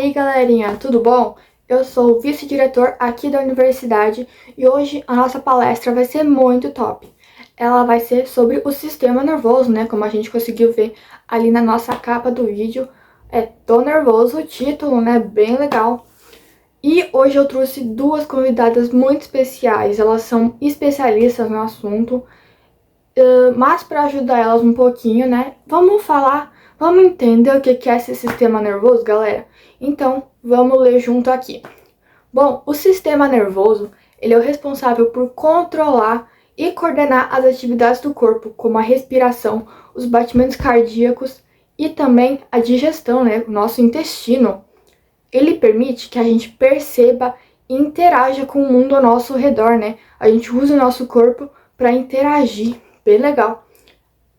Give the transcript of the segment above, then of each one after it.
aí, galerinha, tudo bom? Eu sou o vice-diretor aqui da universidade e hoje a nossa palestra vai ser muito top. Ela vai ser sobre o sistema nervoso, né? Como a gente conseguiu ver ali na nossa capa do vídeo. É Tô Nervoso o título, né? Bem legal. E hoje eu trouxe duas convidadas muito especiais. Elas são especialistas no assunto, mas para ajudar elas um pouquinho, né? Vamos entender o que é esse sistema nervoso, galera? Então, vamos ler junto aqui. Bom, o sistema nervoso, ele é o responsável por controlar e coordenar as atividades do corpo, como a respiração, os batimentos cardíacos e também a digestão, né? O nosso intestino. Ele permite que a gente perceba e interaja com o mundo ao nosso redor, né? A gente usa o nosso corpo para interagir, bem legal.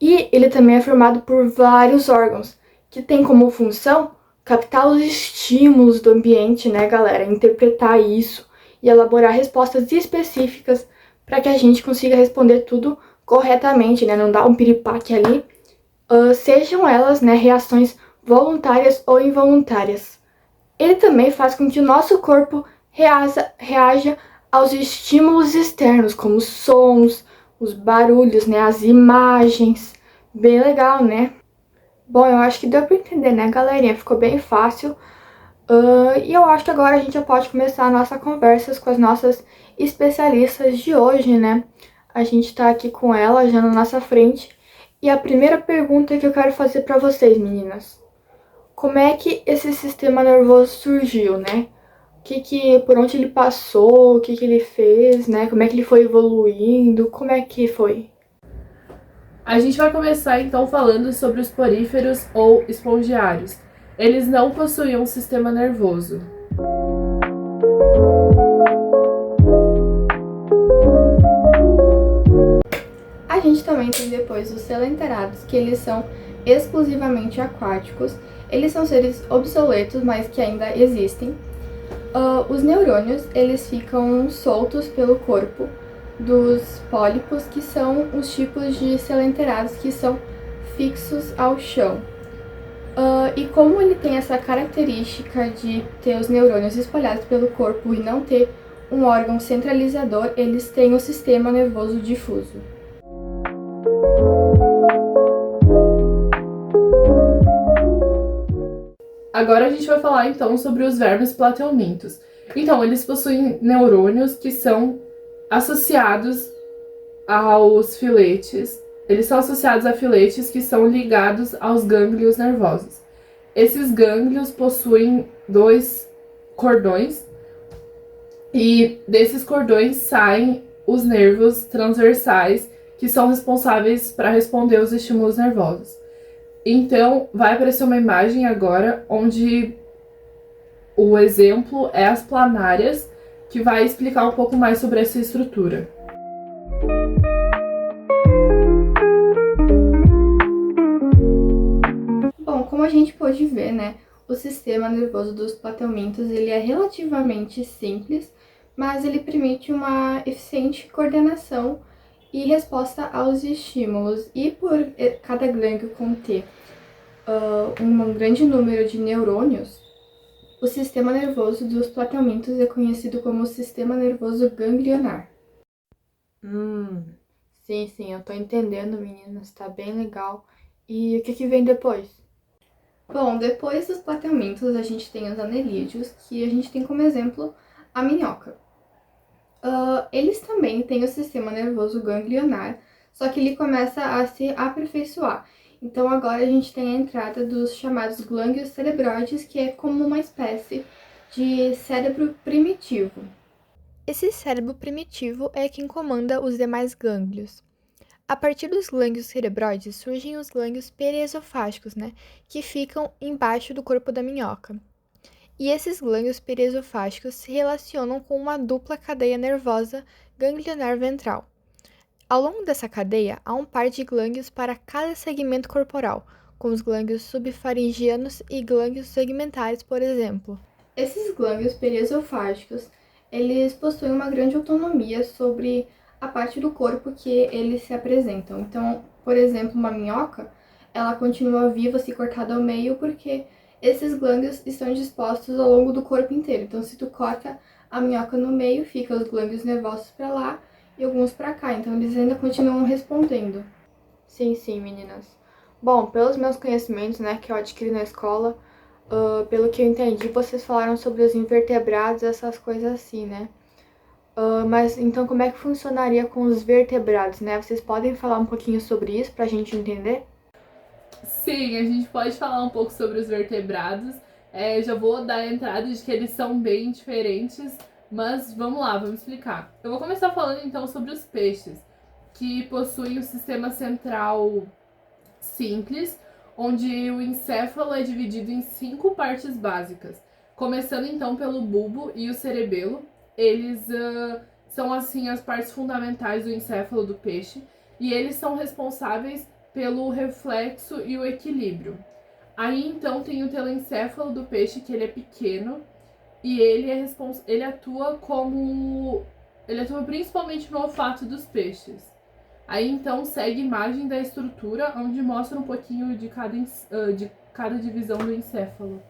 E ele também é formado por vários órgãos, que tem como função captar os estímulos do ambiente, né, galera? Interpretar isso e elaborar respostas específicas para que a gente consiga responder tudo corretamente, né? Não dar um piripaque ali. Sejam elas, né, reações voluntárias ou involuntárias. Ele também faz com que o nosso corpo reaja aos estímulos externos, como os sons, os barulhos, né, as imagens. Bem legal, né? Bom, eu acho que deu pra entender, né, galerinha? Ficou bem fácil. E eu acho que agora a gente já pode começar a nossa conversa com as nossas especialistas de hoje, né? A gente tá aqui com ela já na nossa frente. E a primeira pergunta que eu quero fazer pra vocês, meninas. Como é que esse sistema nervoso surgiu, né? Por onde ele passou, o que ele fez, né? Como é que ele foi evoluindo, como é que foi? A gente vai começar então falando sobre os poríferos ou espongiários. Eles não possuíam um sistema nervoso. A gente também tem depois os selenterados, que eles são exclusivamente aquáticos. Eles são seres obsoletos, mas que ainda existem. Os neurônios, eles ficam soltos pelo corpo dos pólipos, que são os tipos de selenterados que são fixos ao chão. E como ele tem essa característica de ter os neurônios espalhados pelo corpo e não ter um órgão centralizador, eles têm o sistema nervoso difuso. Agora a gente vai falar então sobre os vermes plateumintos. Então, eles possuem neurônios que são associados aos filetes. Eles são associados a filetes que são ligados aos gânglios nervosos. Esses gânglios possuem dois cordões e desses cordões saem os nervos transversais que são responsáveis para responder aos estímulos nervosos. Então, vai aparecer uma imagem agora onde o exemplo é as planárias, que vai explicar um pouco mais sobre essa estrutura. Bom, como a gente pode ver, né, o sistema nervoso dos plateumintos, ele é relativamente simples, mas ele permite uma eficiente coordenação e resposta aos estímulos. E por cada gânglio conter um grande número de neurônios, o sistema nervoso dos plateumintos é conhecido como sistema nervoso ganglionar. Sim, eu tô entendendo, meninas, tá bem legal. E o que vem depois? Bom, depois dos plateumintos, a gente tem os anelídeos, que a gente tem como exemplo a minhoca. Eles também têm o sistema nervoso ganglionar, só que ele começa a se aperfeiçoar. Então agora a gente tem a entrada dos chamados glândulos cerebroides, que é como uma espécie de cérebro primitivo. Esse cérebro primitivo é quem comanda os demais gânglios. A partir dos glândulos cerebroides surgem os glândulos periesofágicos, né, que ficam embaixo do corpo da minhoca. E esses glândulos periesofágicos se relacionam com uma dupla cadeia nervosa ganglionar ventral. Ao longo dessa cadeia, há um par de glândulos para cada segmento corporal, como os glândulos subfaringianos e glândulos segmentares, por exemplo. Esses glândulos periesofágicos, eles possuem uma grande autonomia sobre a parte do corpo que eles se apresentam. Então, por exemplo, uma minhoca, ela continua viva se cortada ao meio porque Esses glândulos estão dispostos ao longo do corpo inteiro. Então, se tu corta a minhoca no meio, fica os glândulos nervosos para lá e alguns para cá. Então, eles ainda continuam respondendo. Sim, meninas. Bom, pelos meus conhecimentos, né, que eu adquiri na escola, pelo que eu entendi, vocês falaram sobre os invertebrados, essas coisas assim, né? Mas então como é que funcionaria com os vertebrados, né? Vocês podem falar um pouquinho sobre isso pra gente entender? Sim, a gente pode falar um pouco sobre os vertebrados. Já vou dar a entrada de que eles são bem diferentes, mas vamos lá, vamos explicar. Eu vou começar falando então sobre os peixes, que possuem o sistema central simples, onde o encéfalo é dividido em 5 partes básicas. Começando então pelo bulbo e o cerebelo. Eles são assim as partes fundamentais do encéfalo do peixe e eles são responsáveis pelo reflexo e o equilíbrio. Aí então tem o telencéfalo do peixe, que ele é pequeno e ele atua principalmente no olfato dos peixes. Aí então segue imagem da estrutura, onde mostra um pouquinho de cada divisão do encéfalo.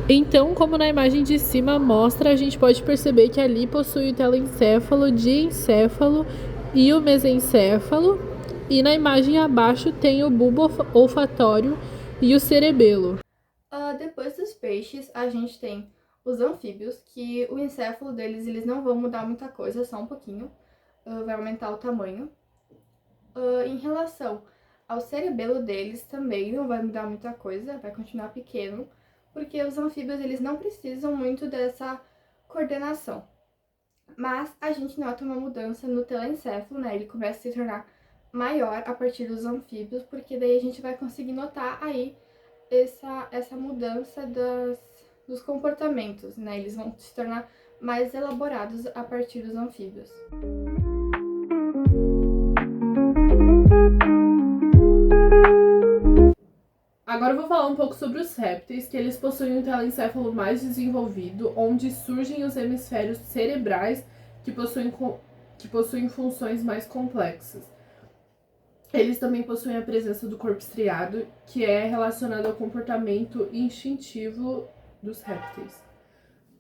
Então, como na imagem de cima mostra, a gente pode perceber que ali possui o telencéfalo, diencéfalo e o mesencéfalo. E na imagem abaixo tem o bulbo olfatório e o cerebelo. Depois dos peixes, a gente tem os anfíbios, que o encéfalo deles, eles não vão mudar muita coisa, só um pouquinho. Vai aumentar o tamanho. Em relação ao cerebelo deles, também não vai mudar muita coisa, vai continuar pequeno, porque os anfíbios, eles não precisam muito dessa coordenação. Mas a gente nota uma mudança no telencéfalo, né? Ele começa a se tornar maior a partir dos anfíbios, porque daí a gente vai conseguir notar aí essa mudança dos comportamentos, né? Eles vão se tornar mais elaborados a partir dos anfíbios. Agora eu vou falar um pouco sobre os répteis, que eles possuem um telencéfalo mais desenvolvido, onde surgem os hemisférios cerebrais que possuem funções mais complexas. Eles também possuem a presença do corpo estriado, que é relacionado ao comportamento instintivo dos répteis.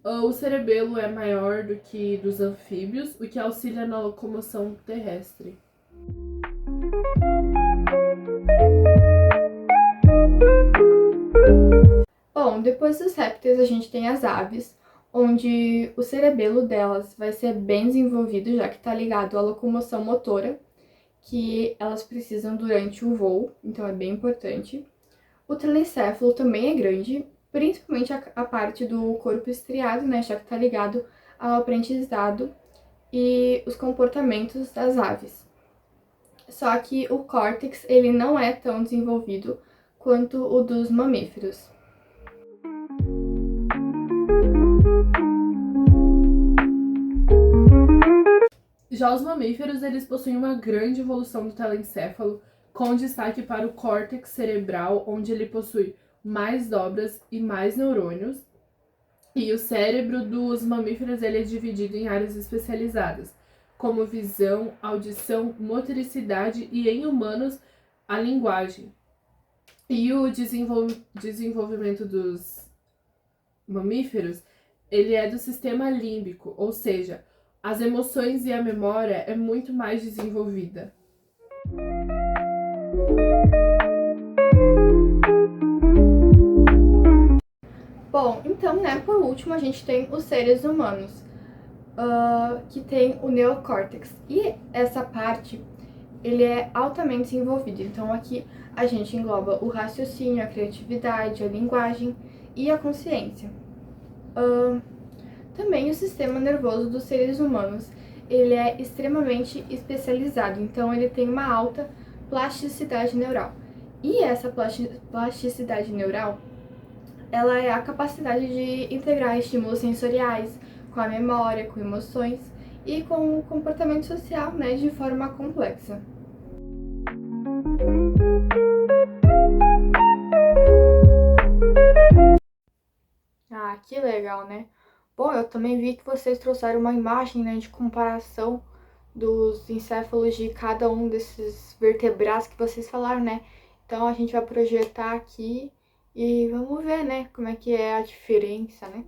O cerebelo é maior do que dos anfíbios, o que auxilia na locomoção terrestre. Bom, depois dos répteis a gente tem as aves, onde o cerebelo delas vai ser bem desenvolvido, já que está ligado à locomoção motora, que elas precisam durante o voo, então é bem importante. O telencéfalo também é grande, principalmente a parte do corpo estriado, né, já que está ligado ao aprendizado e os comportamentos das aves. Só que o córtex, ele não é tão desenvolvido quanto o dos mamíferos. Já os mamíferos, eles possuem uma grande evolução do telencéfalo, com destaque para o córtex cerebral, onde ele possui mais dobras e mais neurônios. E o cérebro dos mamíferos ele é dividido em áreas especializadas, como visão, audição, motricidade e, em humanos, a linguagem. E o desenvolvimento dos mamíferos, ele é do sistema límbico, ou seja, as emoções e a memória é muito mais desenvolvida. Bom, então, né, por último, a gente tem os seres humanos, que tem o neocórtex. E essa parte, ele é altamente desenvolvido. Então, aqui a gente engloba o raciocínio, a criatividade, a linguagem e a consciência. Também o sistema nervoso dos seres humanos, ele é extremamente especializado, então ele tem uma alta plasticidade neural. E essa plasticidade neural, ela é a capacidade de integrar estímulos sensoriais com a memória, com emoções e com o comportamento social, né, de forma complexa. Ah, que legal, né? Bom, eu também vi que vocês trouxeram uma imagem, né, de comparação dos encéfalos de cada um desses vertebrados que vocês falaram, né? Então a gente vai projetar aqui e vamos ver, né, como é que é a diferença, né?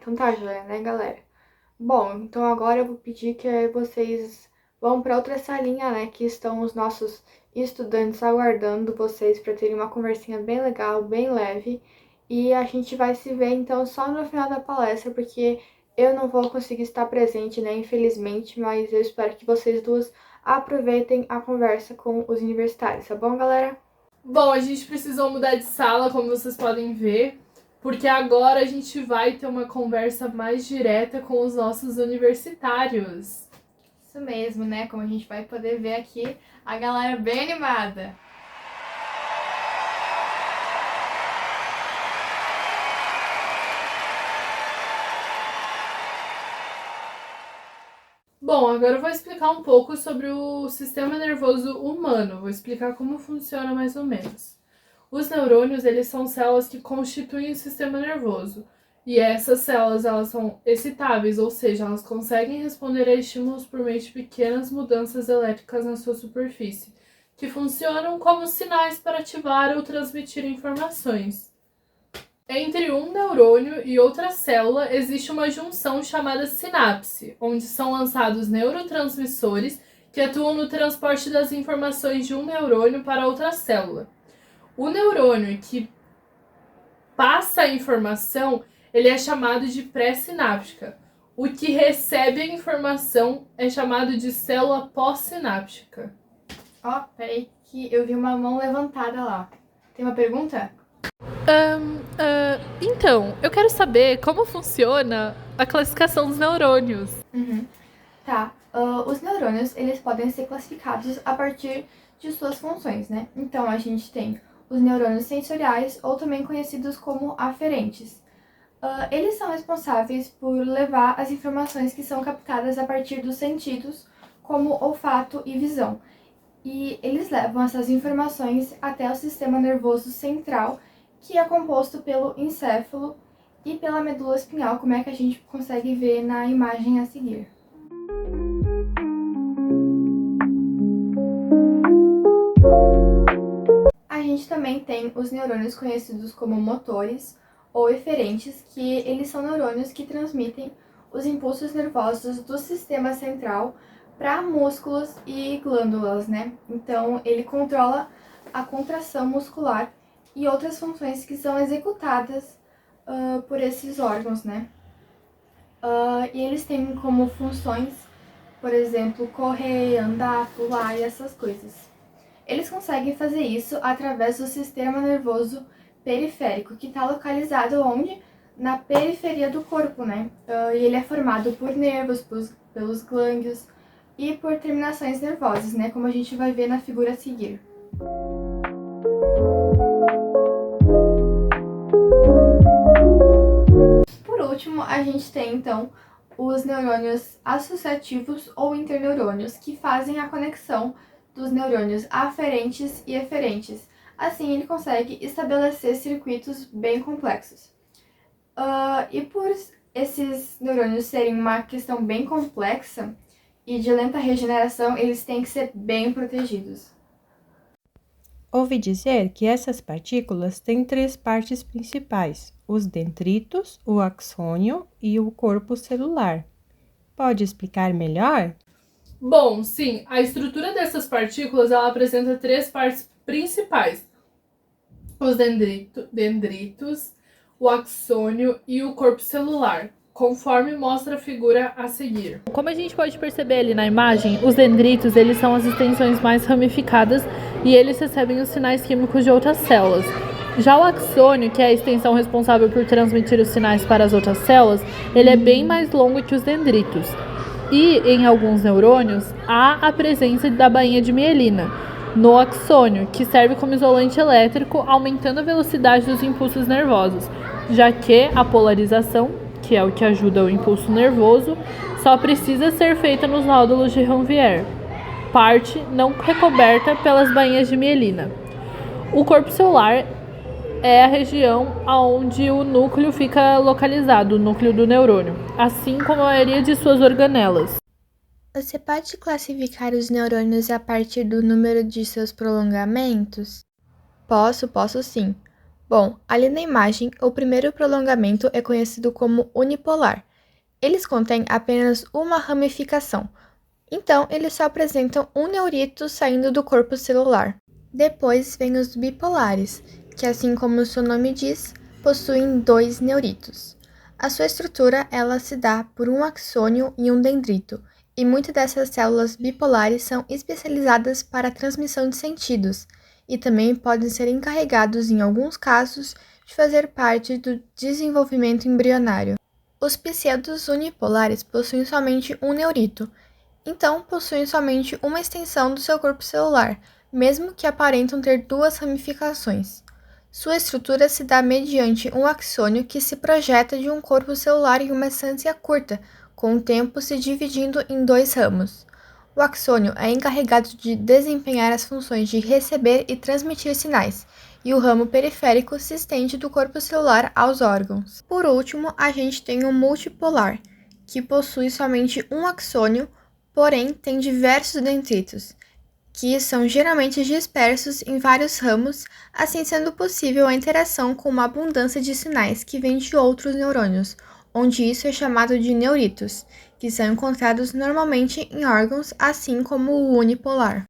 Então tá joia, né, galera? Bom, então agora eu vou pedir que vocês vão para outra salinha, né, que estão os nossos estudantes aguardando vocês para terem uma conversinha bem legal, bem leve. E a gente vai se ver então só no final da palestra, porque eu não vou conseguir estar presente, né, infelizmente, mas eu espero que vocês duas aproveitem a conversa com os universitários, tá bom, galera? Bom, a gente precisou mudar de sala, como vocês podem ver, porque agora a gente vai ter uma conversa mais direta com os nossos universitários. Isso mesmo, né? Como a gente vai poder ver aqui, a galera bem animada. Bom, agora eu vou explicar um pouco sobre o sistema nervoso humano. Vou explicar como funciona mais ou menos. Os neurônios, eles são células que constituem o sistema nervoso. E essas células, elas são excitáveis, ou seja, elas conseguem responder a estímulos por meio de pequenas mudanças elétricas na sua superfície, que funcionam como sinais para ativar ou transmitir informações. Entre um neurônio e outra célula existe uma junção chamada sinapse, onde são lançados neurotransmissores que atuam no transporte das informações de um neurônio para outra célula. O neurônio que passa a informação, ele é chamado de pré-sináptica. O que recebe a informação é chamado de célula pós-sináptica. Peraí que eu vi uma mão levantada lá. Tem uma pergunta? Então, eu quero saber como funciona a classificação dos neurônios. Tá. Os neurônios, eles podem ser classificados a partir de suas funções, né? Então, a gente tem os neurônios sensoriais, ou também conhecidos como aferentes. Eles são responsáveis por levar as informações que são captadas a partir dos sentidos, como olfato e visão. E eles levam essas informações até o sistema nervoso central, que é composto pelo encéfalo e pela medula espinhal, como é que a gente consegue ver na imagem a seguir. A gente também tem os neurônios conhecidos como motores ou eferentes, que eles são neurônios que transmitem os impulsos nervosos do sistema central para músculos e glândulas, né? Então, ele controla a contração muscular e outras funções que são executadas por esses órgãos, né? E eles têm como funções, por exemplo, correr, andar, pular e essas coisas. Eles conseguem fazer isso através do sistema nervoso periférico, que está localizado onde? Na periferia do corpo, né? E ele é formado por nervos, pelos glândulos e por terminações nervosas, né? Como a gente vai ver na figura a seguir. Por último, a gente tem, então, os neurônios associativos ou interneurônios, que fazem a conexão dos neurônios aferentes e eferentes. Assim, ele consegue estabelecer circuitos bem complexos. E por esses neurônios serem uma questão bem complexa e de lenta regeneração, eles têm que ser bem protegidos. Ouvi dizer que essas partículas têm 3 partes principais: os dendritos, o axônio e o corpo celular. Pode explicar melhor? Bom, sim, a estrutura dessas partículas ela apresenta 3 partes principais: os dendritos, o axônio e o corpo celular, conforme mostra a figura a seguir. Como a gente pode perceber ali na imagem, os dendritos eles são as extensões mais ramificadas e eles recebem os sinais químicos de outras células. Já o axônio, que é a extensão responsável por transmitir os sinais para as outras células, ele é bem mais longo que os dendritos. E, em alguns neurônios, há a presença da bainha de mielina no axônio, que serve como isolante elétrico, aumentando a velocidade dos impulsos nervosos, já que a polarização, que é o que ajuda o impulso nervoso, só precisa ser feita nos nódulos de Ranvier, parte não recoberta pelas bainhas de mielina. O corpo celular é a região onde o núcleo fica localizado, o núcleo do neurônio, assim como a maioria de suas organelas. Você pode classificar os neurônios a partir do número de seus prolongamentos? Posso sim. Bom, ali na imagem, o primeiro prolongamento é conhecido como unipolar. Eles contêm apenas uma ramificação, então eles só apresentam um neurito saindo do corpo celular. Depois vem os bipolares, que assim como o seu nome diz, possuem dois neuritos. A sua estrutura ela se dá por um axônio e um dendrito, e muitas dessas células bipolares são especializadas para a transmissão de sentidos, e também podem ser encarregados, em alguns casos, de fazer parte do desenvolvimento embrionário. Os pseudos unipolares possuem somente um neurito, então possuem somente uma extensão do seu corpo celular, mesmo que aparentam ter duas ramificações. Sua estrutura se dá mediante um axônio que se projeta de um corpo celular em uma distância curta, com o tempo se dividindo em dois ramos. O axônio é encarregado de desempenhar as funções de receber e transmitir sinais, e o ramo periférico se estende do corpo celular aos órgãos. Por último, a gente tem o multipolar, que possui somente um axônio, porém tem diversos dendritos, que são geralmente dispersos em vários ramos, assim sendo possível a interação com uma abundância de sinais que vêm de outros neurônios, onde isso é chamado de neuritos, que são encontrados normalmente em órgãos, assim como o unipolar.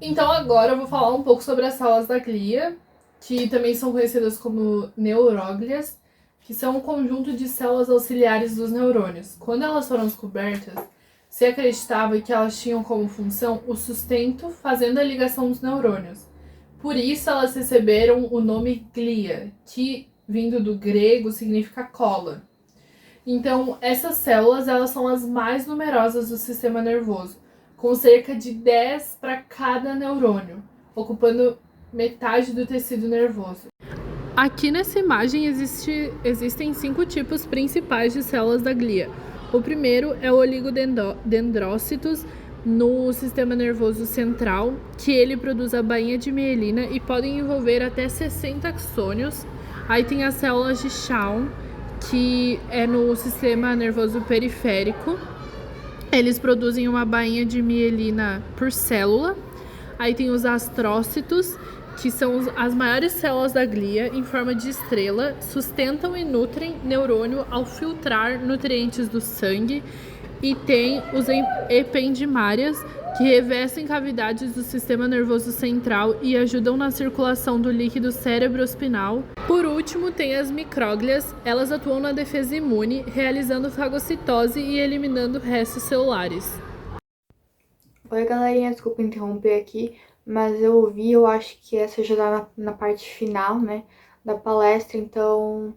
Então agora eu vou falar um pouco sobre as células da glia, que também são conhecidas como neuróglias, que são um conjunto de células auxiliares dos neurônios. Quando elas foram descobertas, se acreditava que elas tinham como função o sustento, fazendo a ligação dos neurônios. Por isso elas receberam o nome glia, que, vindo do grego, significa cola. Então, essas células elas são as mais numerosas do sistema nervoso, com cerca de 10 para cada neurônio, ocupando metade do tecido nervoso. Aqui nessa imagem existem 5 tipos principais de células da glia. O primeiro é o oligodendrócitos no sistema nervoso central, que ele produz a bainha de mielina e podem envolver até 60 axônios. Aí tem as células de Schwann, que é no sistema nervoso periférico. Eles produzem uma bainha de mielina por célula. Aí tem os astrócitos, que são as maiores células da glia, em forma de estrela, sustentam e nutrem neurônio ao filtrar nutrientes do sangue. E tem os ependimárias, que revestem cavidades do sistema nervoso central e ajudam na circulação do líquido cerebroespinal. Por último, tem as micróglias. Elas atuam na defesa imune, realizando fagocitose e eliminando restos celulares. Oi, galerinha, desculpa interromper aqui, mas eu acho que essa já tá na parte final, né, da palestra, então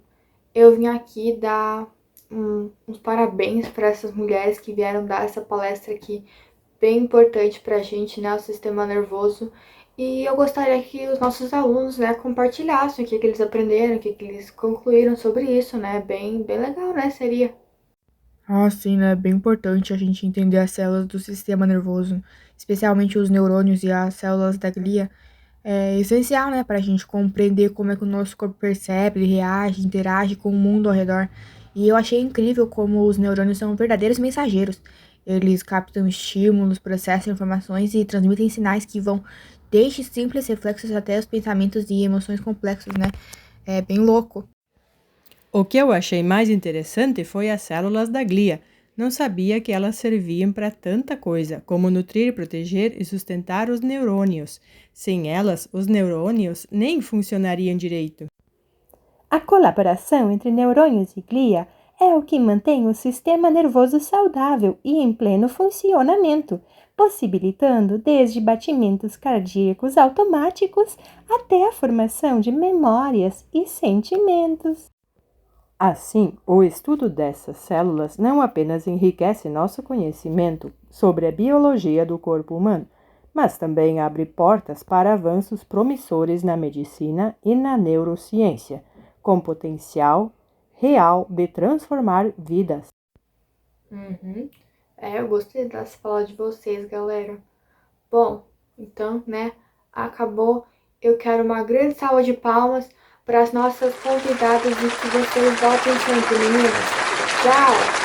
eu vim aqui dar uns parabéns para essas mulheres que vieram dar essa palestra aqui, bem importante pra gente, né, o sistema nervoso, e eu gostaria que os nossos alunos, né, compartilhassem o que eles aprenderam, o que eles concluíram sobre isso, né, bem legal, né, seria. Ah, sim, né? É bem importante a gente entender as células do sistema nervoso, especialmente os neurônios e as células da glia. É essencial, né, para a gente compreender como é que o nosso corpo percebe, reage, interage com o mundo ao redor. E eu achei incrível como os neurônios são verdadeiros mensageiros. Eles captam estímulos, processam informações e transmitem sinais que vão desde simples reflexos até os pensamentos e emoções complexos, né? É bem louco. O que eu achei mais interessante foi as células da glia. Não sabia que elas serviam para tanta coisa, como nutrir, proteger e sustentar os neurônios. Sem elas, os neurônios nem funcionariam direito. A colaboração entre neurônios e glia é o que mantém o sistema nervoso saudável e em pleno funcionamento, possibilitando desde batimentos cardíacos automáticos até a formação de memórias e sentimentos. Assim, o estudo dessas células não apenas enriquece nosso conhecimento sobre a biologia do corpo humano, mas também abre portas para avanços promissores na medicina e na neurociência, com potencial real de transformar vidas. Eu gostei dessa fala de vocês, galera. Bom, então, né, acabou. Eu quero uma grande salva de palmas para as nossas convidadas e que vocês voltem sempre, meninas. Tchau!